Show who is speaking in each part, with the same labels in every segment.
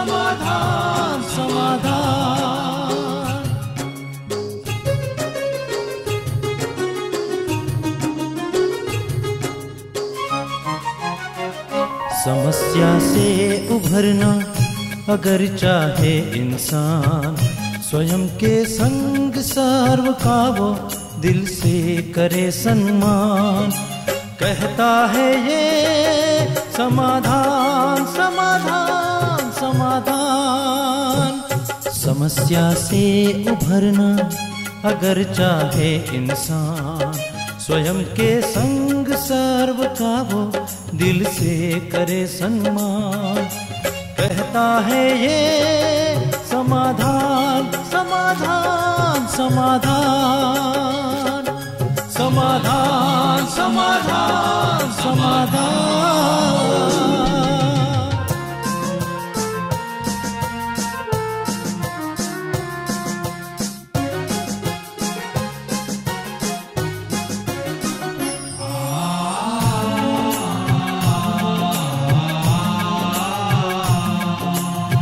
Speaker 1: समाधान समाधान। समस्या से उभरना अगर चाहे इंसान, स्वयं के संग सर्व का वो दिल से करे सम्मान। कहता है ये समाधान समाधान समाधान। समस्या से उभरना अगर चाहे इंसान, स्वयं के संग सर्व का वो दिल से करे सम्मान। कहता है ये समाधान समाधान समाधान समाधान समाधान समाधान।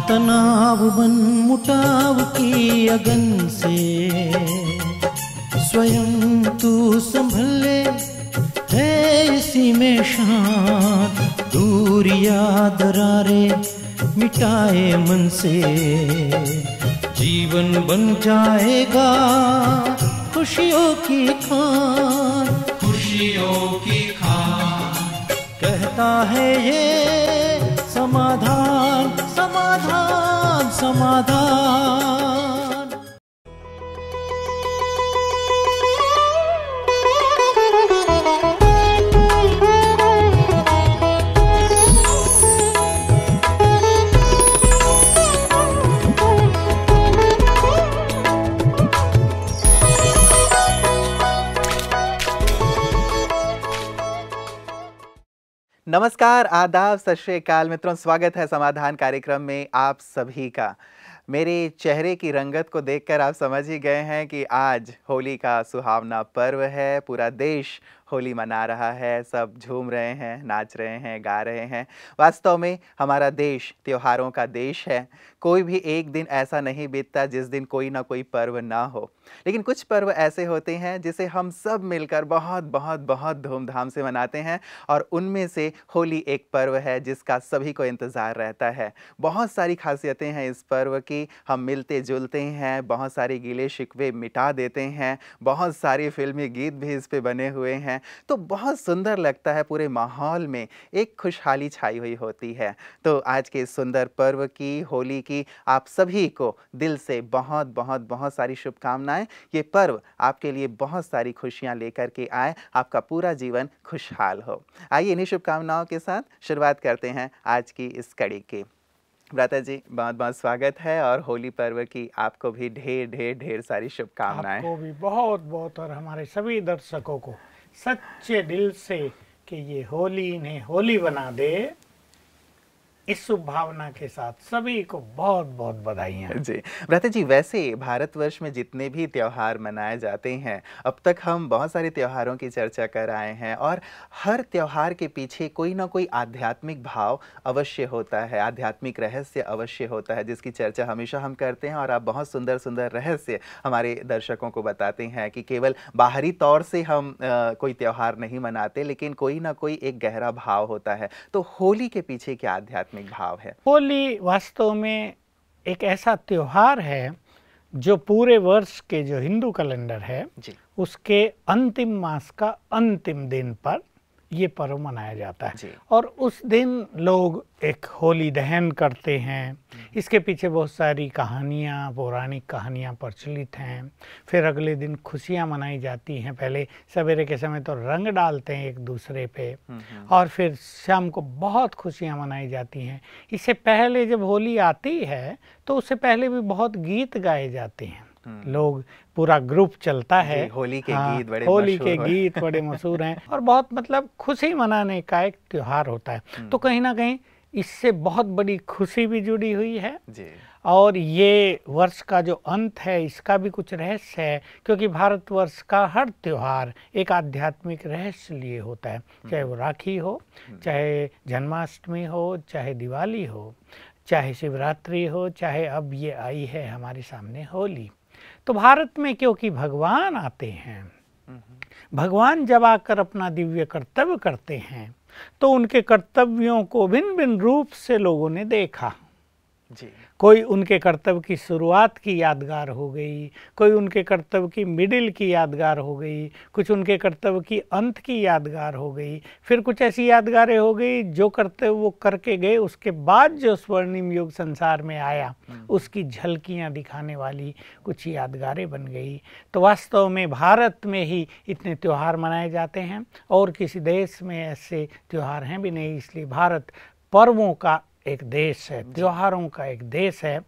Speaker 1: तनाव बन मुटाव की अगन से स्वयं तू संभल ले, है इसी में शांत। दूरियां दरारे मिटाए मन से, जीवन बन जाएगा खुशियों की खान खुशियों की खान। कहता है ये समाधान समाधान समाधान।
Speaker 2: नमस्कार, आदाब, सत श्री अकाल मित्रों, स्वागत है समाधान कार्यक्रम में आप सभी का। मेरे चेहरे की रंगत को देखकर आप समझ ही गए हैं कि आज होली का सुहावना पर्व है। पूरा देश होली मना रहा है, सब झूम रहे हैं, नाच रहे हैं, गा रहे हैं। वास्तव में हमारा देश त्योहारों का देश है। कोई भी एक दिन ऐसा नहीं बीतता जिस दिन कोई ना कोई पर्व ना हो। लेकिन कुछ पर्व ऐसे होते हैं जिसे हम सब मिलकर बहुत बहुत बहुत धूमधाम से मनाते हैं, और उनमें से होली एक पर्व है जिसका सभी को इंतज़ार रहता है। बहुत सारी खासियतें हैं इस पर्व की। हम मिलते जुलते हैं, बहुत सारे गिले शिकवे मिटा देते हैं, बहुत सारे फिल्मी गीत भी इस पे बने हुए हैं। तो बहुत सुंदर लगता है, पूरे माहौल में एक खुशहाली छाई हुई होती है। तो आज के इस सुंदर पर्व की, होली की, आप सभी को दिल से बहुत बहुत बहुत सारी शुभकामनाएं। ये पर्व आपके लिए बहुत सारी खुशियां लेकर के आए, आपका पूरा जीवन खुशहाल हो। आइए इन्हीं शुभकामनाओं के साथ शुरुआत करते हैं आज की इस कड़ी की। भ्राता जी, बहुत बहुत स्वागत है, और होली पर्व की आपको भी ढेर ढेर ढेर सारी शुभकामनाएं।
Speaker 3: आपको भी बहुत बहुत, और हमारे सभी दर्शकों को सच्चे दिल से कि ये होली इन्हें होली बना दे, इस शुभ भावना के साथ सभी को बहुत बहुत बधाइयाँ।
Speaker 2: जी भ्राता जी, वैसे भारतवर्ष में जितने भी त्यौहार मनाए जाते हैं, अब तक हम बहुत सारे त्योहारों की चर्चा कर आए हैं, और हर त्यौहार के पीछे कोई ना कोई आध्यात्मिक भाव अवश्य होता है, आध्यात्मिक रहस्य अवश्य होता है, जिसकी चर्चा हमेशा हम करते हैं। और आप बहुत सुंदर सुंदर रहस्य हमारे दर्शकों को बताते हैं कि केवल बाहरी तौर से हम कोई त्यौहार नहीं मनाते, लेकिन कोई ना कोई एक गहरा भाव होता है। तो होली के पीछे क्या आध्यात्मिक भाव है?
Speaker 3: होली वास्तव में एक ऐसा त्योहार है जो पूरे वर्ष के जो हिंदू कैलेंडर है
Speaker 2: जी।
Speaker 3: उसके अंतिम मास का अंतिम दिन पर ये पर्व मनाया जाता है।
Speaker 2: जी।
Speaker 3: और उस दिन लोग एक होली दहन करते हैं। इसके पीछे बहुत सारी कहानियाँ, पौराणिक कहानियाँ प्रचलित हैं। फिर अगले दिन खुशियाँ मनाई जाती हैं। पहले सवेरे के समय तो रंग डालते हैं एक दूसरे पे, और फिर शाम को बहुत खुशियाँ मनाई जाती हैं। इससे पहले जब होली आती है तो उससे पहले भी बहुत गीत गाए जाते हैं। लोग पूरा ग्रुप चलता है,
Speaker 2: होली के गीत बड़े
Speaker 3: होली
Speaker 2: मशहूर
Speaker 3: के गीत बड़े मशहूर हैं, और बहुत मतलब खुशी मनाने का एक त्योहार होता है। तो कहीं ना कहीं इससे बहुत बड़ी खुशी भी जुड़ी हुई है
Speaker 2: जी।
Speaker 3: और ये वर्ष का जो अंत है इसका भी कुछ रहस्य है, क्योंकि भारतवर्ष का हर त्यौहार एक आध्यात्मिक रहस्य लिए होता है। चाहे वो राखी हो, चाहे जन्माष्टमी हो, चाहे दिवाली हो, चाहे शिवरात्रि हो, चाहे अब ये आई है हमारे सामने होली। तो भारत में क्योंकि भगवान आते हैं, भगवान जब आकर अपना दिव्य कर्तव्य करते हैं तो उनके कर्तव्यों को भिन्न भिन्न रूप से लोगों ने देखा।
Speaker 2: जी।
Speaker 3: कोई उनके कर्तव्य की शुरुआत की यादगार हो गई, कोई उनके कर्तव्य की मिडिल की यादगार हो गई, कुछ उनके कर्तव्य की अंत की यादगार हो गई, फिर कुछ ऐसी यादगारें हो गई जो कर्तव्य वो करके गए उसके बाद जो स्वर्णिम युग संसार में आया उसकी झलकियां दिखाने वाली कुछ यादगारें बन गई। तो वास्तव में भारत में ही इतने त्यौहार मनाए जाते हैं और किसी देश में ऐसे त्यौहार हैं भी नहीं। इसलिए भारत पर्वों का एक देश है, त्योहारों का एक देश है।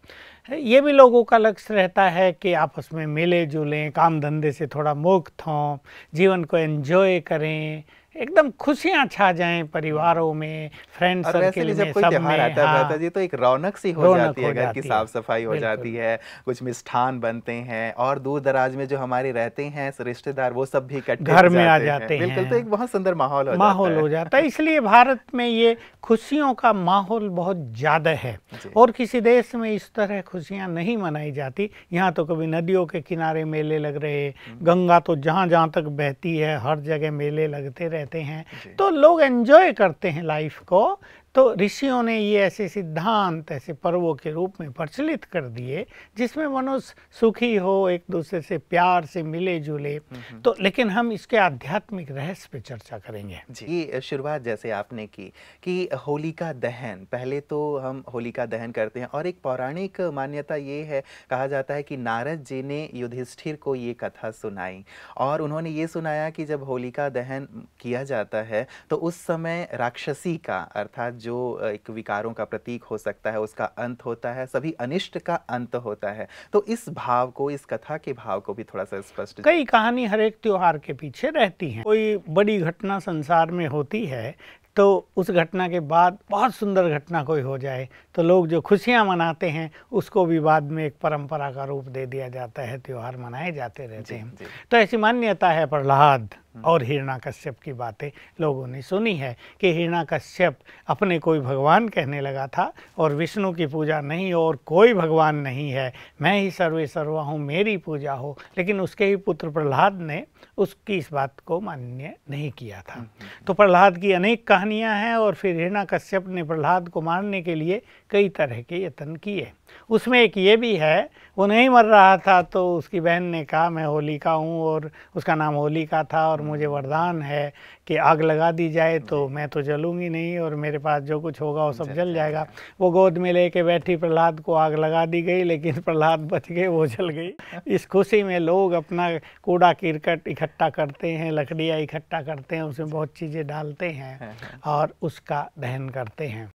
Speaker 3: ये भी लोगों का लक्ष्य रहता है कि आपस में मिले जुलें, काम धंधे से थोड़ा मुक्त हों, जीवन को एंजॉय करें, एकदम खुशियां छा जाएं परिवारों में, फ्रेंड
Speaker 2: और वैसे
Speaker 3: सर्किल
Speaker 2: भी
Speaker 3: में,
Speaker 2: जब कोई
Speaker 3: सब
Speaker 2: त्योहार
Speaker 3: में।
Speaker 2: आता है
Speaker 3: हाँ,
Speaker 2: भ्राता जी, तो एक रौनक सी हो
Speaker 3: रौनक
Speaker 2: जाती है,
Speaker 3: हो
Speaker 2: घर की
Speaker 3: जाती है।
Speaker 2: साफ सफाई हो जाती
Speaker 3: बिल्कुल।
Speaker 2: है, कुछ मिष्ठान बनते हैं और दूर दराज में जो हमारे रहते हैं रिश्तेदार वो सब भी इकट्ठे
Speaker 3: घर
Speaker 2: हो
Speaker 3: में आ
Speaker 2: जाते
Speaker 3: जाते
Speaker 2: हैं। बिल्कुल,
Speaker 3: हैं।
Speaker 2: तो एक बहुत सुंदर माहौल हो
Speaker 3: माहौल
Speaker 2: जाता
Speaker 3: हो
Speaker 2: है।
Speaker 3: जाता है। इसलिए भारत में ये खुशियों का माहौल बहुत ज़्यादा है
Speaker 2: जी।
Speaker 3: और किसी देश में इस तरह खुशियां नहीं मनाई जाती। यहाँ तो कभी नदियों के किनारे मेले लग रहे, गंगा तो जहाँ जहाँ तक बहती है हर जगह मेले लगते रहते हैं, तो लोग एंजॉय करते हैं लाइफ को। तो ऋषियों ने ये ऐसे सिद्धांत ऐसे पर्वों के रूप में प्रचलित कर दिए जिसमें मनुष्य सुखी हो, एक दूसरे से प्यार से मिले जुले। तो लेकिन हम इसके आध्यात्मिक रहस्य पे चर्चा करेंगे।
Speaker 2: जी, ये शुरुआत जैसे आपने की कि होलिका दहन, पहले तो हम होलिका दहन करते हैं और एक पौराणिक मान्यता ये है, कहा जाता है कि नारद जी ने युधिष्ठिर को ये कथा सुनाई और उन्होंने ये सुनाया कि जब होलिका दहन किया जाता है तो उस समय राक्षसी का, अर्थात जो एक विकारों का प्रतीक हो सकता है, उसका अंत होता है, सभी अनिष्ट का अंत होता है। तो इस भाव को, इस कथा के भाव को भी थोड़ा सा स्पष्ट।
Speaker 3: कई कहानी हर एक त्योहार के पीछे रहती हैं। कोई बड़ी घटना संसार में होती है तो उस घटना के बाद बहुत सुंदर घटना कोई हो जाए तो लोग जो खुशियां मनाते हैं उसको भी बाद में एक परंपरा का रूप दे दिया जाता है, त्योहार मनाए जाते रहते हैं। तो ऐसी मान्यता है। प्रहलाद और हिरण्यकश्यप की बातें लोगों ने सुनी है कि हिरण्यकश्यप अपने कोई भगवान कहने लगा था और विष्णु की पूजा नहीं और कोई भगवान नहीं है, मैं ही सर्वे सर्वा हूँ, मेरी पूजा हो। लेकिन उसके ही पुत्र प्रहलाद ने उसकी इस बात को मान्य नहीं किया था। तो प्रहलाद की अनेक कहानियां हैं और फिर हिरण्यकश्यप ने प्रहलाद को मारने के लिए कई तरह के यत्न किए। उसमें एक ये भी है, वो नहीं मर रहा था तो उसकी बहन ने कहा मैं होलिका हूँ और उसका नाम होलिका था और मुझे वरदान है कि आग लगा दी जाए तो मैं तो जलूंगी नहीं और मेरे पास जो कुछ होगा वो सब जल जाएगा। वो गोद में लेके बैठी, प्रहलाद को आग लगा दी गई लेकिन प्रहलाद बच गए, वो जल गई। इस खुशी में लोग अपना कूड़ा किरकट इकट्ठा करते हैं, लकड़ियाँ इकट्ठा करते हैं, उसमें बहुत चीज़ें डालते हैं और उसका दहन करते हैं।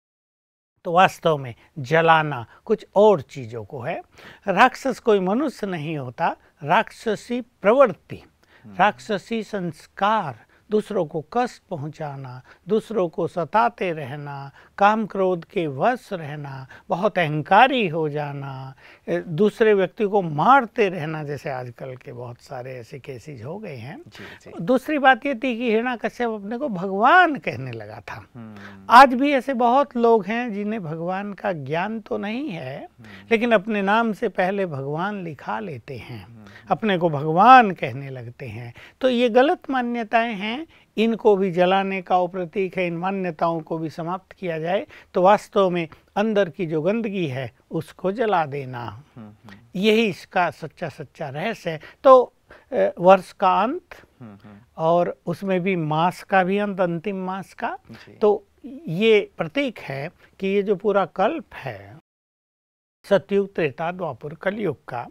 Speaker 3: तो वास्तव में जलाना कुछ और चीज़ों को है। राक्षस कोई मनुष्य नहीं होता, राक्षसी प्रवृत्ति, राक्षसी संस्कार, दूसरों को कष्ट पहुंचाना, दूसरों को सताते रहना, काम क्रोध के वश रहना, बहुत अहंकारी हो जाना, दूसरे व्यक्ति को मारते रहना, जैसे आजकल के बहुत सारे ऐसे केसेस हो गए हैं। दूसरी बात ये थी कि हिरण्यकश्यप अपने को भगवान कहने लगा था। आज भी ऐसे बहुत लोग हैं जिन्हें भगवान का ज्ञान तो नहीं है लेकिन अपने नाम से पहले भगवान लिखा लेते हैं, अपने को भगवान कहने लगते हैं। तो ये गलत मान्यताएं हैं, इनको भी जलाने का प्रतीक है। इन मान्यताओं को भी समाप्त किया जाए तो वास्तव में अंदर की जो गंदगी है उसको जला देना, यही इसका सच्चा रहस्य है। तो वर्ष का अंत और उसमें भी मास का भी अंत, अंतिम मास का, तो ये प्रतीक है कि ये जो पूरा कल्प है, सतयुग त्रेता द्वापर कलयुग का,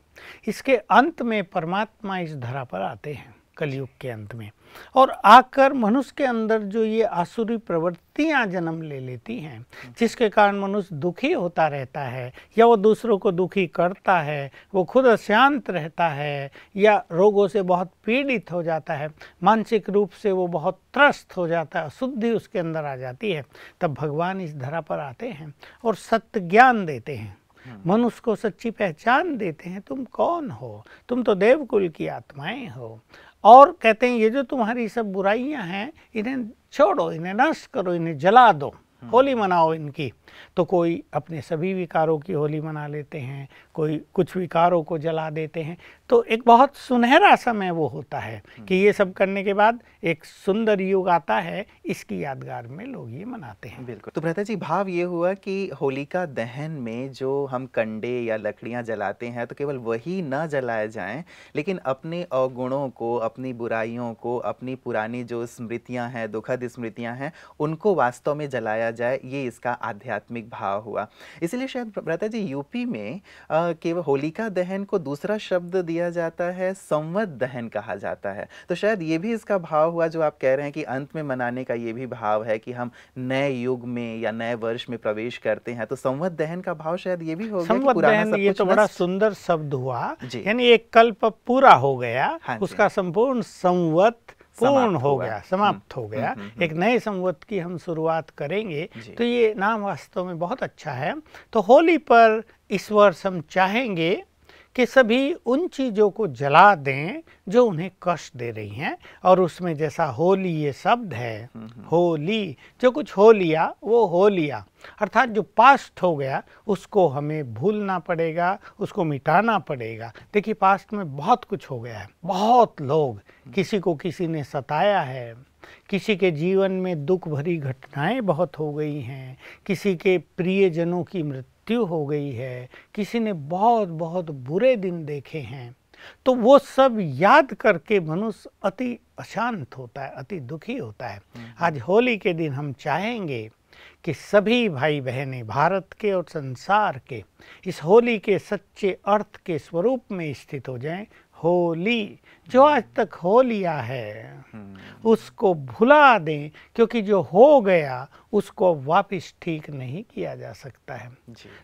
Speaker 3: इसके अंत में परमात्मा इस धरा पर आते हैं कलयुग के अंत में, और आकर मनुष्य के अंदर जो ये आसुरी प्रवृत्तियां जन्म ले लेती हैं जिसके कारण मनुष्य दुखी होता रहता है या वो दूसरों को दुखी करता है, वो खुद अशांत रहता है या रोगों से बहुत पीड़ित हो जाता है, मानसिक रूप से वो बहुत त्रस्त हो जाता है, अशुद्धि उसके अंदर आ जाती है, तब भगवान इस धरा पर आते हैं और सत्य ज्ञान देते हैं, मनुष्य को सच्ची पहचान देते हैं। तुम कौन हो? तुम तो देवकुल की आत्माएं हो। और कहते हैं ये जो तुम्हारी सब बुराइयां हैं इन्हें छोड़ो, इन्हें नष्ट करो, इन्हें जला दो। होली मनाओ इनकी। तो कोई अपने सभी विकारों की होली मना लेते हैं, कोई कुछ विकारों को जला देते हैं। तो एक बहुत सुनहरा समय वो होता है कि ये सब करने के बाद एक सुंदर युग आता है, इसकी यादगार में लोग ये मनाते हैं।
Speaker 2: बिल्कुल। तो भ्राता जी, भाव ये हुआ कि होलिका दहन में जो हम कंडे या लकड़ियां जलाते हैं तो केवल वही न जलाए जाएं, लेकिन अपने अवगुणों को, अपनी बुराइयों को, अपनी पुरानी जो स्मृतियां हैं, दुखद स्मृतियां हैं, उनको वास्तव में जलाया जाए, ये इसका आध्यात्मिक भाव हुआ। इसलिए शायद भ्राता जी यूपी में केवल होलिका दहन को दूसरा शब्द दिया जाता है, संवत दहन कहा जाता है। तो शायद ये भी इसका भाव हुआ जो आप कह रहे हैं कि अंत में मनाने का ये भी भाव है कि हम नए युग में या नए वर्ष में प्रवेश करते हैं। तो संवत दहन का भाव शायद ये भी हो गया कि
Speaker 3: संवत
Speaker 2: पुराना
Speaker 3: दहन,
Speaker 2: सब
Speaker 3: ये
Speaker 2: कुछ
Speaker 3: तो बड़ा
Speaker 2: नष्ट।
Speaker 3: सुंदर शब्द हुआ,
Speaker 2: जी।
Speaker 3: यानी एक कल्प पूरा हो गया,
Speaker 2: हाँ जी।
Speaker 3: उसका संपूर्ण संवत पूर्ण
Speaker 2: समाप्त
Speaker 3: हो
Speaker 2: हुआ।
Speaker 3: गया, समाप्त हो गया। एक नए संवत की हम शुरुआत करेंगे।
Speaker 2: जी।
Speaker 3: तो ये नाम वास्तव में बहुत अच्छा है। तो होली पर इस वर्ष हम चाहेंगे कि सभी उन चीज़ों को जला दें जो उन्हें कष्ट दे रही हैं। और उसमें जैसा होली ये शब्द है, होली, जो कुछ हो लिया वो हो लिया, अर्थात जो पास्ट हो गया उसको हमें भूलना पड़ेगा, उसको मिटाना पड़ेगा। देखिए, पास्ट में बहुत कुछ हो गया है, बहुत लोग, किसी को किसी ने सताया है, किसी के जीवन में दुख भरी घटनाएं बहुत हो गई हैं, किसी के प्रियजनों की मृत्यु हो गई है, किसी ने बहुत बहुत बुरे दिन देखे हैं। तो वो सब याद करके मनुष्य अति अशांत होता है, अति दुखी होता है। आज होली के दिन हम चाहेंगे कि सभी भाई बहनें भारत के और संसार के इस होली के सच्चे अर्थ के स्वरूप में स्थित हो जाएं। होली, जो आज तक हो लिया है उसको भुला दें, क्योंकि जो हो गया उसको वापस ठीक नहीं किया जा सकता है।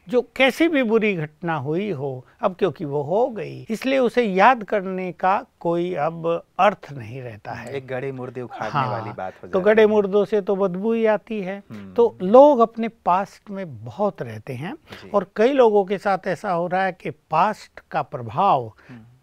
Speaker 3: जो कैसी भी बुरी घटना हुई हो, अब क्योंकि वो हो गई, इसलिए उसे याद करने का कोई अब अर्थ नहीं रहता है।
Speaker 2: एक गड़े मुर्दे उखाड़ने वाली बात हो जाती
Speaker 3: तो गड़े मुर्दों से तो बदबू ही आती है। तो लोग अपने पास्ट में बहुत रहते हैं, और कई लोगों के साथ ऐसा हो रहा है कि पास्ट का प्रभाव,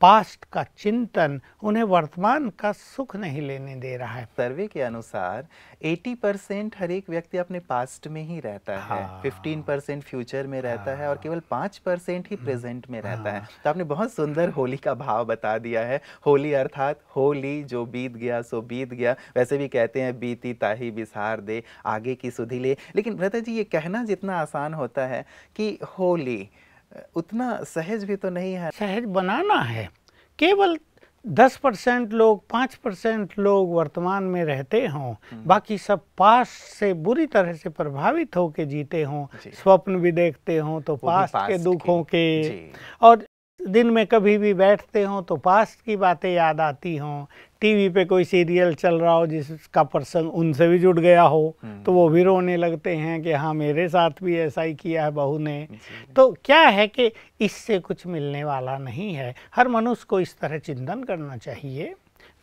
Speaker 3: पास्ट का चिंतन उन्हें वर्तमान का सुख नहीं लेने दे रहा है।
Speaker 2: सर्वे के अनुसार 80% हर एक व्यक्ति अपने पास्ट में ही रहता है, 15% फ्यूचर में रहता है, और केवल 5% ही प्रेजेंट में रहता है। तो आपने बहुत सुंदर होली का भाव बता दिया है। होली अर्थात होली, जो बीत गया सो बीत गया। वैसे भी कहते हैं बीती ताही बिसार दे, आगे की सुधि ले। लेकिन भ्राता जी, ये कहना जितना आसान होता है कि होली, उतना सहज भी तो नहीं है।
Speaker 3: सहज बनाना है। केवल 10% लोग, 5% लोग वर्तमान में रहते हों, बाकी सब पास्ट से बुरी तरह से प्रभावित होकर जीते हों, स्वप्न भी देखते हों तो पास्ट के दुखों के, और दिन में कभी भी बैठते हों तो पास्ट की बातें याद आती हों, टीवी पे कोई सीरियल चल रहा हो जिसका प्रसंग उनसे भी जुड़ गया हो, तो वो भी रोने लगते हैं कि हाँ, मेरे साथ भी ऐसा ही किया है बहू ने। तो क्या है कि इससे कुछ मिलने वाला नहीं है। हर मनुष्य को इस तरह चिंतन करना चाहिए,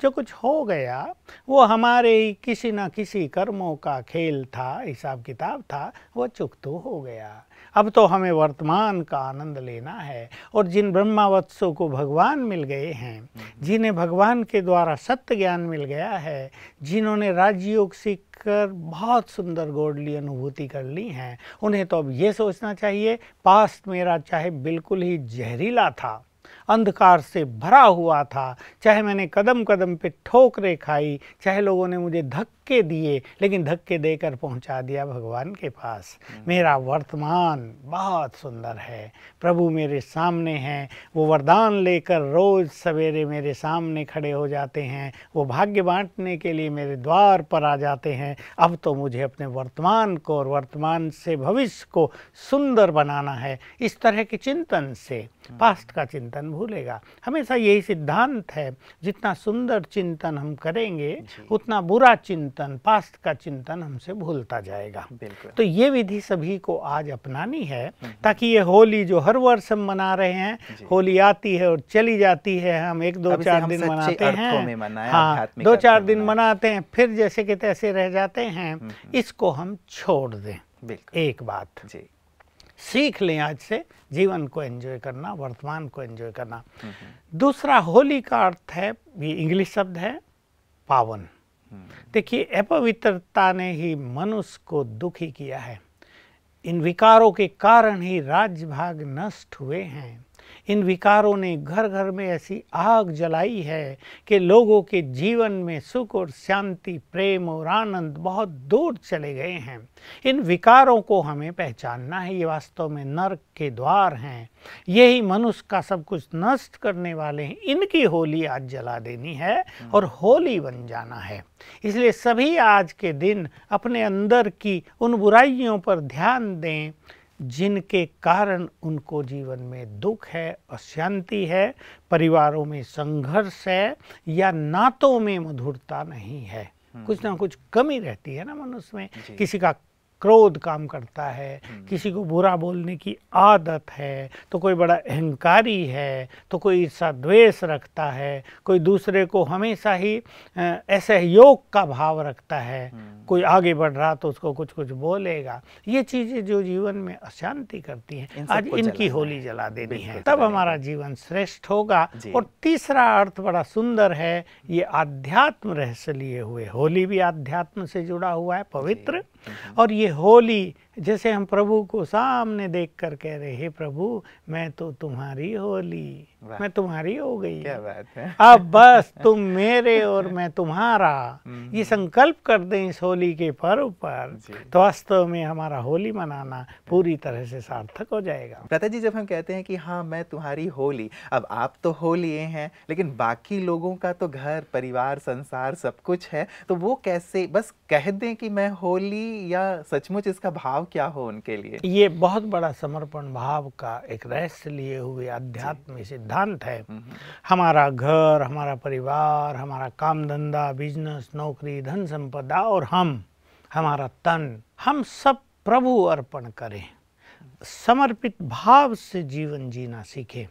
Speaker 3: जो कुछ हो गया वो हमारे ही किसी न किसी कर्मों का खेल था, हिसाब किताब था, वो चुक तो हो गया। अब तो हमें वर्तमान का आनंद लेना है। और जिन ब्रह्मावत्सों को भगवान मिल गए हैं, जिन्हें भगवान के द्वारा सत्य ज्ञान मिल गया है, जिन्होंने राजयोग सीखकर बहुत सुंदर गॉडली अनुभूति कर ली हैं, उन्हें तो अब ये सोचना चाहिए, पास्ट मेरा चाहे बिल्कुल ही जहरीला था, अंधकार से भरा हुआ था, चाहे मैंने कदम कदम पे ठोकरें खाई, चाहे लोगों ने मुझे धक्के दिए, लेकिन धक्के देकर पहुंचा दिया भगवान के पास। मेरा वर्तमान बहुत सुंदर है, प्रभु मेरे सामने हैं, वो वरदान लेकर रोज़ सवेरे मेरे सामने खड़े हो जाते हैं, वो भाग्य बांटने के लिए मेरे द्वार पर आ जाते हैं। अब तो मुझे अपने वर्तमान को और वर्तमान से भविष्य को सुंदर बनाना है। इस तरह के चिंतन से पास्ट का चिंतन भूलेगा। हमेशा यही सिद्धांत है, जितना सुंदर चिंतन हम करेंगे उतना बुरा चिंतन, पास्ट का चिंतन हमसे भूलता जाएगा। तो ये विधि सभी को आज अपनानी है, ताकि ये होली जो हर वर्ष हम मना रहे हैं, होली आती है और चली जाती है, हम 1-2-4 दिन मनाते हैं, हाँ 2-4 दिन मनाते हैं, फिर जैसे कि तैसे रह जाते हैं, इसको हम छोड़ दें। एक बात सीख लें आज से, जीवन को एंजॉय करना, वर्तमान को एंजॉय करना। दूसरा, होली का अर्थ है, ये इंग्लिश शब्द है, पावन। देखिए, अपवित्रता ने ही मनुष्य को दुखी किया है। इन विकारों के कारण ही राज्य भाग नष्ट हुए हैं। इन विकारों ने घर घर में ऐसी आग जलाई है कि लोगों के जीवन में सुख और शांति, प्रेम और आनंद बहुत दूर चले गए हैं। इन विकारों को हमें पहचानना है। ये वास्तव में नरक के द्वार हैं। यही मनुष्य का सब कुछ नष्ट करने वाले हैं। इनकी होली आज जला देनी है और होली बन जाना है। इसलिए सभी आज के दिन अपने अंदर की उन बुराइयों पर ध्यान दें जिनके कारण उनको जीवन में दुख है, अशांति है, परिवारों में संघर्ष है या नातों में मधुरता नहीं है। कुछ ना कुछ कमी रहती है ना मनुष्य में। किसी का क्रोध काम करता है, किसी को बुरा बोलने की आदत है, तो कोई बड़ा अहंकारी है, तो कोई ईर्ष्या द्वेष रखता है, कोई दूसरे को हमेशा ही असहयोग का भाव रखता है, कोई आगे बढ़ रहा तो उसको कुछ कुछ बोलेगा। ये चीज़ें जो जीवन में अशांति करती हैं, आज इनकी होली जला देनी है, तब हमारा जीवन श्रेष्ठ होगा। और तीसरा अर्थ बड़ा सुंदर है, ये आध्यात्म रहस्य लिए हुए। होली भी आध्यात्म से जुड़ा हुआ है, पवित्र। और ये होली जैसे हम प्रभु को सामने देख कर कह रहे, हे प्रभु मैं तो तुम्हारी होली, मैं तुम्हारी हो गई,
Speaker 2: क्या बात है।
Speaker 3: अब बस तुम मेरे और मैं तुम्हारा, ये संकल्प कर दें इस होली के पर्व पर, तो वास्तव में हमारा होली मनाना पूरी तरह से सार्थक हो जाएगा।
Speaker 2: भ्राता जी, जब हम कहते हैं कि हाँ मैं तुम्हारी होली, अब आप तो हो लिए हैं, लेकिन बाकी लोगों का तो घर परिवार संसार सब कुछ है, तो वो कैसे बस कह दें कि मैं होली, या सचमुच इसका भाव क्या हो उनके लिए?
Speaker 3: ये बहुत बड़ा समर्पण भाव का एक रहस्य लिए हुए आध्यात्मिक सिद्धांत है। हमारा घर, हमारा परिवार, हमारा काम धंधा, बिजनेस, नौकरी, धन संपदा और हमारा तन, हम सब प्रभु अर्पण करें। समर्पित भाव से जीवन जीना सीखें।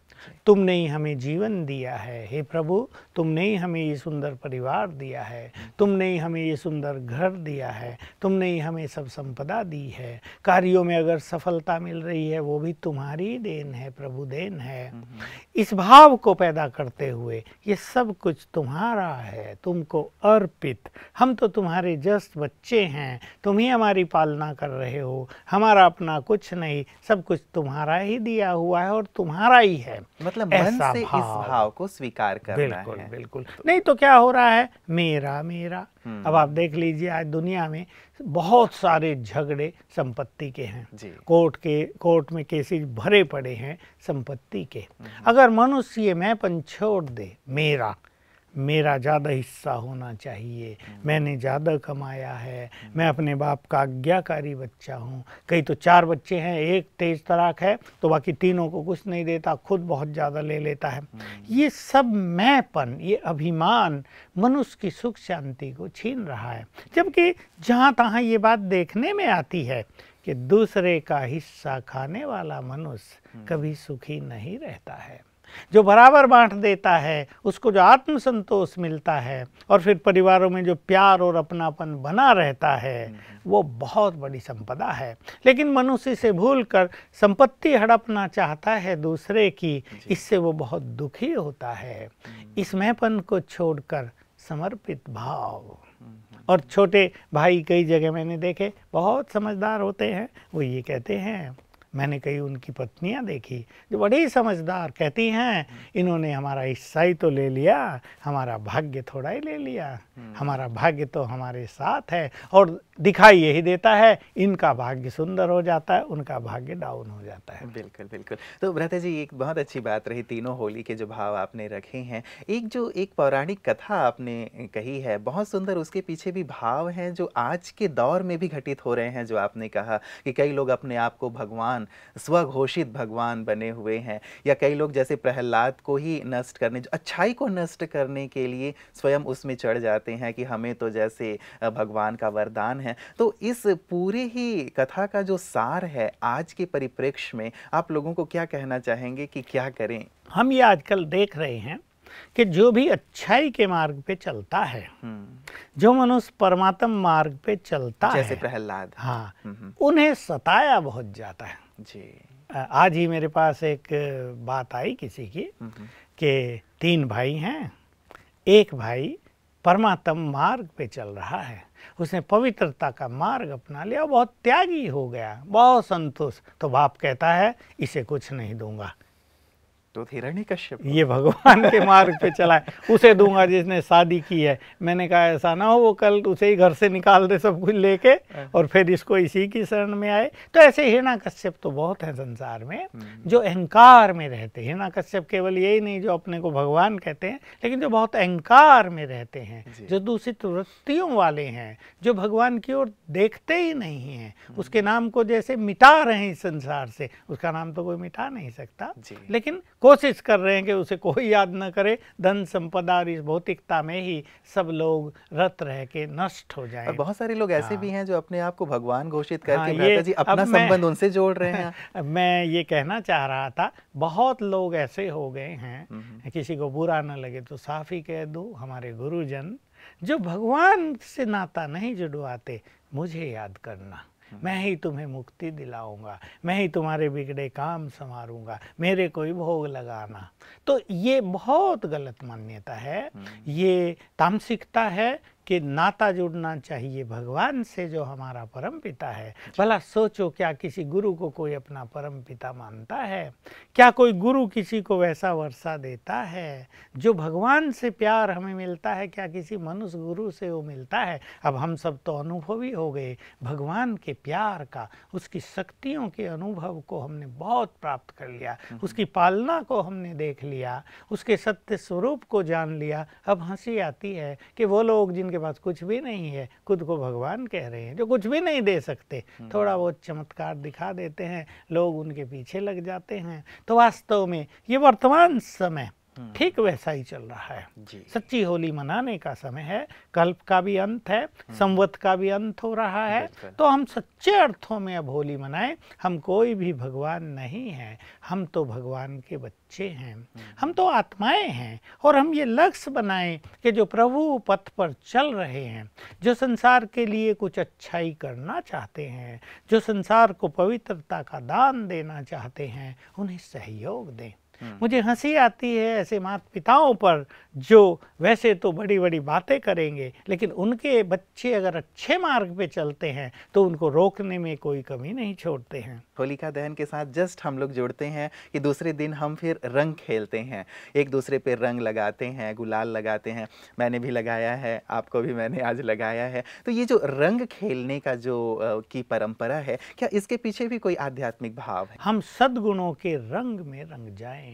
Speaker 3: तुमने ही हमें जीवन दिया है हे प्रभु, तुमने ही हमें ये सुंदर परिवार दिया है, तुमने ही हमें ये सुंदर घर दिया है, तुमने ही हमें सब संपदा दी है। कार्यों में अगर सफलता मिल रही है वो भी तुम्हारी देन है प्रभु, देन है। इस भाव को पैदा करते हुए ये सब कुछ तुम्हारा है, तुमको अर्पित, हम तो तुम्हारे जस्ट बच्चे हैं, तुम ही हमारी पालना कर रहे हो, हमारा अपना कुछ नहीं, सब कुछ तुम्हारा ही दिया हुआ है और तुम्हारा ही है।
Speaker 2: मतलब मन से इस भाव को स्वीकार करना
Speaker 3: बिल्कुल,
Speaker 2: है।
Speaker 3: बिल्कुल। नहीं तो क्या हो रहा है, मेरा मेरा। अब आप देख लीजिए आज दुनिया में बहुत सारे झगड़े संपत्ति के हैं। कोर्ट में केसेस भरे पड़े हैं संपत्ति के। अगर मनुष्य ये मैंपन छोड़ दे, मेरा ज़्यादा हिस्सा होना चाहिए, मैंने ज़्यादा कमाया है, मैं अपने बाप का आज्ञाकारी बच्चा हूँ। कई तो 4 बच्चे हैं, एक तेज तराक है तो बाकी तीनों को कुछ नहीं देता, खुद बहुत ज़्यादा ले लेता है। ये सब मैंपन, ये अभिमान मनुष्य की सुख शांति को छीन रहा है। जबकि जहाँ तहाँ ये बात देखने में आती है कि दूसरे का हिस्सा खाने वाला मनुष्य कभी सुखी नहीं रहता है। जो बराबर बांट देता है उसको जो आत्मसंतोष मिलता है और फिर परिवारों में जो प्यार और अपनापन बना रहता है, वो बहुत बड़ी संपदा है। लेकिन मनुष्य से भूलकर संपत्ति हड़पना चाहता है दूसरे की, इससे वो बहुत दुखी होता है। इस मैंपन को छोड़कर समर्पित भाव। और छोटे भाई कई जगह मैंने देखे बहुत समझदार होते हैं, वो ये कहते हैं, मैंने कई उनकी पत्नियां देखी जो बड़ी समझदार, कहती हैं इन्होंने हमारा हिस्सा ही तो ले लिया, हमारा भाग्य थोड़ा ही ले लिया, हमारा भाग्य तो हमारे साथ है। और दिखाई यही देता है, इनका भाग्य सुंदर हो जाता है, उनका भाग्य डाउन हो जाता है।
Speaker 2: बिल्कुल बिल्कुल। तो भ्राता जी, एक बहुत अच्छी बात रही, तीनों होली के जो भाव आपने रखे हैं। एक पौराणिक कथा आपने कही है, बहुत सुंदर, उसके पीछे भी भाव हैं जो आज के दौर में भी घटित हो रहे हैं। जो आपने कहा कि कई लोग अपने आप को भगवान, स्वघोषित भगवान बने हुए हैं, या कई लोग जैसे प्रहलाद को ही नष्ट करने, अच्छाई को नष्ट करने के लिए स्वयं उसमें चढ़ जाते हैं कि हमें तो जैसे भगवान का वरदान है। तो इस पूरे ही कथा का जो सार है आज के परिप्रेक्ष्य में आप लोगों को क्या कहना चाहेंगे कि क्या करें? हम
Speaker 3: ये आजकल देख रहे हैं कि जो भी अच्छाई के मार्ग पे चलता है, जो मनुष्य परमात्म मार्ग पे चलता है,
Speaker 2: जैसे प्रहलाद,
Speaker 3: हाँ, उन्हें सताया बहुत जाता है जी। आज ही मेरे पास एक बात आई किसी की कि 3 भाई हैं, एक भाई परमात्म मार्ग पे चल रहा है, उसने पवित्रता का मार्ग अपना लिया, बहुत त्यागी हो गया, बहुत संतुष्ट। तो बाप कहता है इसे कुछ नहीं दूंगा।
Speaker 2: तो हिरण्यकश्यप
Speaker 3: ये भगवान के मार्ग पे चला है, उसे दूंगा जिसने शादी की है। मैंने कहा ऐसा ना हो वो कल उसे ही घर से निकाल दे सब कुछ लेके और फिर इसको इसी की शरण में आए। तो ऐसे हिरण्यकश्यप तो बहुत हैं संसार में जो अहंकार में रहते हैं। हिरण्यकश्यप केवल यही नहीं जो अपने को भगवान कहते हैं, लेकिन जो बहुत अहंकार में रहते हैं, जो दूषित वृत्तियों वाले हैं, जो भगवान की ओर देखते ही नहीं हैं, उसके नाम को जैसे मिटा रहे हैं इस संसार से। उसका नाम तो कोई मिटा नहीं सकता, लेकिन कोशिश कर रहे हैं कि उसे कोई याद न करे। धन संपदा और इस भौतिकता में ही सब लोग रत रह के नष्ट हो जाएं।
Speaker 2: और बहुत सारे लोग ऐसे भी हैं जो अपने आप को भगवान घोषित करके
Speaker 3: ये
Speaker 2: भ्राता जी अपना संबंध उनसे जोड़ रहे हैं।
Speaker 3: मैं ये कहना चाह रहा था, बहुत लोग ऐसे हो गए हैं, किसी को बुरा न लगे तो साफ ही कह दूं, हमारे गुरुजन जो भगवान से नाता नहीं जुड़वाते, मुझे याद करना, मैं ही तुम्हें मुक्ति दिलाऊंगा, मैं ही तुम्हारे बिगड़े काम संवारूंगा, मेरे कोई भोग लगाना। तो ये बहुत गलत मान्यता है, ये तामसिकता है कि नाता जुड़ना चाहिए भगवान से जो हमारा परम पिता है। भला सोचो, क्या किसी गुरु को कोई अपना परम पिता मानता है? क्या कोई गुरु किसी को वैसा वर्षा देता है जो भगवान से प्यार हमें मिलता है? क्या किसी मनुष्य गुरु से वो मिलता है? अब हम सब तो अनुभवी हो गए भगवान के प्यार का, उसकी शक्तियों के अनुभव को हमने बहुत प्राप्त कर लिया, उसकी पालना को हमने देख लिया, उसके सत्य स्वरूप को जान लिया। अब हंसी आती है कि वो लोग जिनके पास कुछ भी नहीं है खुद को भगवान कह रहे हैं, जो कुछ भी नहीं दे सकते, थोड़ा बहुत चमत्कार दिखा देते हैं, लोग उनके पीछे लग जाते हैं। तो वास्तव में ये वर्तमान समय ठीक वैसा ही चल रहा है। सच्ची होली मनाने का समय है, कल्प का भी अंत है, संवत का भी अंत हो रहा है। तो हम सच्चे अर्थों में अब होली मनाएं। हम कोई भी भगवान नहीं है, हम तो भगवान के बच्चे हैं, हम तो आत्माएं हैं। और हम ये लक्ष्य बनाएं कि जो प्रभु पथ पर चल रहे हैं, जो संसार के लिए कुछ अच्छाई करना चाहते हैं, जो संसार को पवित्रता का दान देना चाहते हैं, उन्हें सहयोग दें। मुझे हंसी आती है ऐसे माता पिताओं पर जो वैसे तो बड़ी बड़ी बातें करेंगे, लेकिन उनके बच्चे अगर अच्छे मार्ग पे चलते हैं तो उनको रोकने में कोई कमी नहीं छोड़ते हैं।
Speaker 2: होलिका दहन के साथ जस्ट हम लोग जुड़ते हैं कि दूसरे दिन हम फिर रंग खेलते हैं, एक दूसरे पे रंग लगाते हैं, गुलाल लगाते हैं। मैंने भी लगाया है, आपको भी मैंने आज लगाया है। तो ये जो रंग खेलने का जो की परंपरा है, क्या इसके पीछे भी कोई आध्यात्मिक भाव है?
Speaker 3: हम सद्गुणों के रंग में रंग जाएं,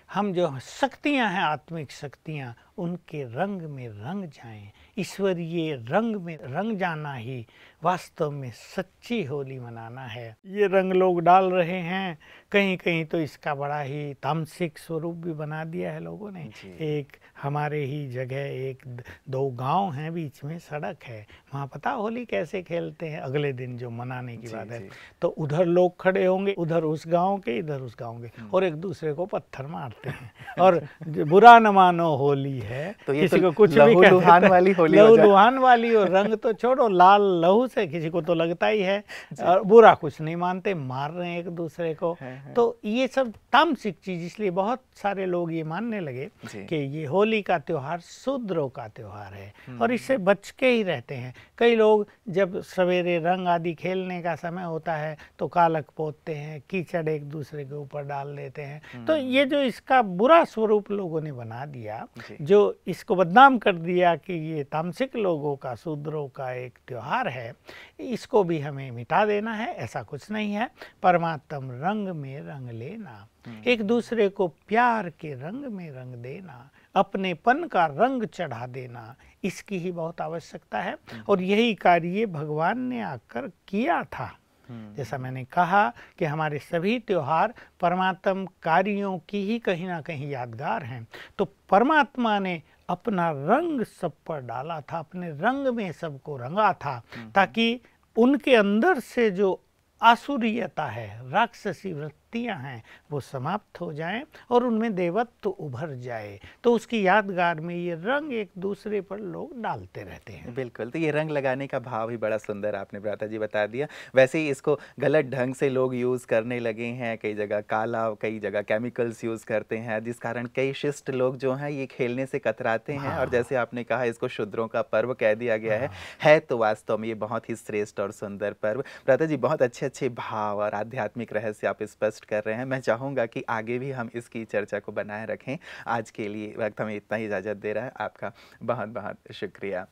Speaker 3: हम जो शक्तियां हैं, आत्मिक शक्तियां, उनके रंग में रंग जाएं। ईश्वरीय रंग में रंग जाना ही वास्तव में सच्ची होली मनाना है। ये रंग लोग डाल रहे हैं, कहीं कहीं तो इसका बड़ा ही तामसिक स्वरूप भी बना दिया है लोगों ने। एक हमारे ही जगह एक दो गांव हैं, बीच में सड़क है, वहाँ पता होली कैसे खेलते हैं? अगले दिन जो मनाने की बात है, तो उधर लोग खड़े होंगे, उधर उस गांव के, इधर उस गांव के, और एक दूसरे को पत्थर मारते हैं। और बुरा न मानो होली है,
Speaker 2: तो ये
Speaker 3: किसी
Speaker 2: तो
Speaker 3: को कुछ भी
Speaker 2: लहू लुहान वाली होली हो जाए।
Speaker 3: लुहान वाली, और रंग तो छोड़ो, लाल लहू से किसी को तो लगता ही है। और बुरा कुछ नहीं मानते, मार रहे हैं एक दूसरे को। तो ये सब तामसिक चीज, इसलिए बहुत सारे लोग ये मानने लगे कि ये होली का त्योहार शूद्रों का त्योहार है और इससे बच के ही रहते हैं। कई लोग जब सवेरे रंग आदि खेलने का समय होता है तो कालक पोतते हैं, कीचड़ एक दूसरे के ऊपर डाल देते हैं। तो ये जो इसका बुरा स्वरूप लोगों ने बना दिया, जो इसको बदनाम कर दिया कि ये तामसिक लोगों का, शूद्रों का एक त्योहार है, इसको भी हमें मिटा देना है। ऐसा कुछ नहीं है। परमात्म रंग में रंग लेना, एक दूसरे को प्यार के रंग में रंग देना, अपनेपन का रंग चढ़ा देना, इसकी ही बहुत आवश्यकता है। और यही कार्य भगवान ने आकर किया था। जैसा मैंने कहा कि हमारे सभी त्योहार परमात्म कार्यों की ही कहीं ना कहीं यादगार हैं। तो परमात्मा ने अपना रंग सब पर डाला था, अपने रंग में सबको रंगा था, ताकि उनके अंदर से जो आसुरीयता है, राक्षसी वृत्ति शक्तियाँ हैं वो समाप्त हो जाएं और उनमें देवत्व उभर जाए। तो उसकी यादगार में ये रंग एक दूसरे पर लोग डालते रहते हैं।
Speaker 2: बिल्कुल, तो ये रंग लगाने का भाव ही बड़ा सुंदर आपने भ्राता जी बता दिया। वैसे ही इसको गलत ढंग से लोग यूज़ करने लगे हैं, कई जगह काला, कई जगह केमिकल्स यूज़ करते हैं, जिस कारण कई शिष्ट लोग जो हैं ये खेलने से कतराते हैं। और जैसे आपने कहा इसको शूद्रों का पर्व कह दिया गया है तो वास्तव में ये बहुत ही श्रेष्ठ और सुंदर पर्व। भ्राता जी बहुत अच्छे भाव और आध्यात्मिक रहस्य आप स्पष्ट कर रहे हैं। मैं चाहूँगा कि आगे भी हम इसकी चर्चा को बनाए रखें। आज के लिए वक्त हमें इतना ही इजाज़त दे रहा है। आपका बहुत बहुत शुक्रिया।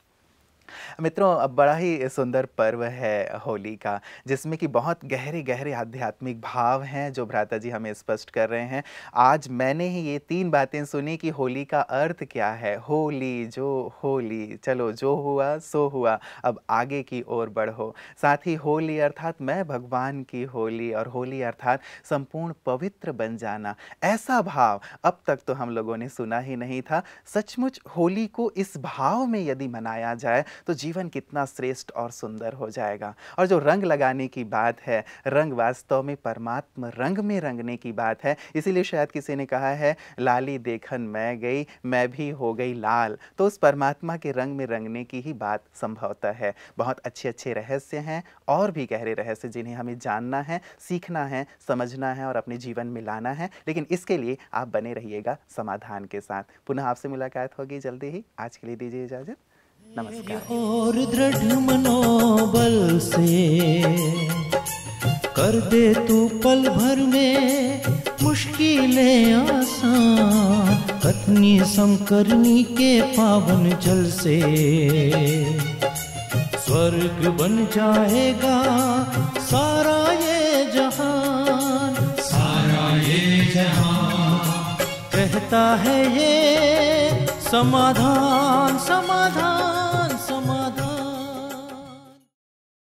Speaker 2: मित्रों, अब बड़ा ही सुंदर पर्व है होली का, जिसमें कि बहुत गहरे गहरे आध्यात्मिक भाव हैं जो भ्राता जी हमें स्पष्ट कर रहे हैं। आज मैंने ही ये 3 बातें सुनी कि होली का अर्थ क्या है। होली जो होली, चलो जो हुआ सो हुआ, अब आगे की ओर बढ़ो। साथ ही होली अर्थात मैं भगवान की होली, और होली अर्थात संपूर्ण पवित्र बन जाना। ऐसा भाव अब तक तो हम लोगों ने सुना ही नहीं था। सचमुच होली को इस भाव में यदि मनाया जाए तो जीवन कितना श्रेष्ठ और सुंदर हो जाएगा। और जो रंग लगाने की बात है, रंग वास्तव में परमात्मा रंग में रंगने की बात है। इसीलिए शायद किसी ने कहा है, लाली देखन मैं गई, मैं भी हो गई लाल। तो उस परमात्मा के रंग में रंगने की ही बात संभवतः है। बहुत अच्छे रहस्य हैं, और भी गहरे रहस्य जिन्हें हमें जानना है, सीखना है, समझना है और अपने जीवन में लाना है। लेकिन इसके लिए आप बने रहिएगा समाधान के साथ। पुनः आपसे मुलाकात होगी जल्दी ही। आज के लिए दीजिए इजाजत। नमस्कार।
Speaker 1: और दृढ़ मनोबल से कर दे तू पल भर में मुश्किलें आसान। कतनी संकरनी के पावन जल से स्वर्ग बन जाएगा सारा ये जहान, सारा ये जहान। कहता है ये समाधान समाधान।